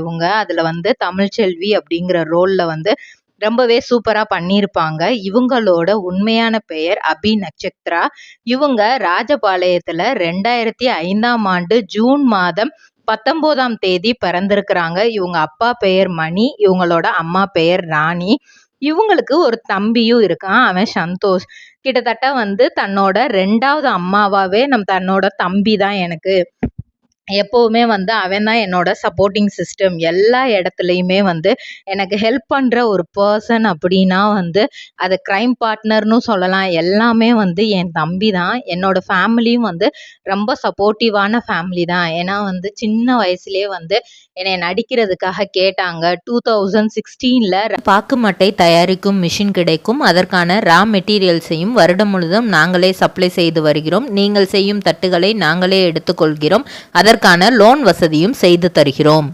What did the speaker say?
இவங்க அதுல வந்து தமிழ்ச்செல்வி அப்படிங்கிற ரோல்ல வந்து ரொம்பவே சூப்பரா பண்ணியிருப்பாங்க. இவங்களோட உண்மையான பெயர் அபி நட்சத்ரா. இவங்க ராஜபாளையத்துல 2005ஆம் ஆண்டு ஜூன் மாதம் 19ஆம் தேதி பிறந்திருக்கிறாங்க. இவங்க அப்பா பெயர் மணி, இவங்களோட அம்மா பெயர் ராணி. இவங்களுக்கு ஒரு தம்பியும் இருக்கான், அவன் சந்தோஷ். கிட்டத்தட்ட வந்து தன்னோட 2வது அம்மாவாவே தன்னோட தம்பி தான் எனக்கு. எப்பவுமே வந்து அவன் தான் என்னோட சப்போர்ட்டிங் சிஸ்டம். எல்லா இடத்துலையுமே வந்து எனக்கு ஹெல்ப் பண்ற ஒரு பர்சன் அப்படின்னா வந்து அது கிரைம் பார்ட்னர்னு சொல்லலாம். எல்லாமே வந்து என் தம்பி தான். என்னோட ஃபேமிலியும் வந்து ரொம்ப சப்போர்ட்டிவான ஃபேமிலி தான். ஏன்னா வந்து சின்ன வயசுலயே வந்து என்னை நடிக்கிறதுக்காக கேட்டாங்க. 2016ல் பாக்கு மட்டை தயாரிக்கும் மிஷின் கிடைக்கும். அதற்கான ரா மெட்டீரியல்ஸையும் வருடம் முழுதும் நாங்களே சப்ளை செய்து வருகிறோம். நீங்கள் செய்யும் தட்டுகளை நாங்களே எடுத்துக்கொள்கிறோம். அதற்கான லோன் வசதியும் செய்து தருகிறோம்.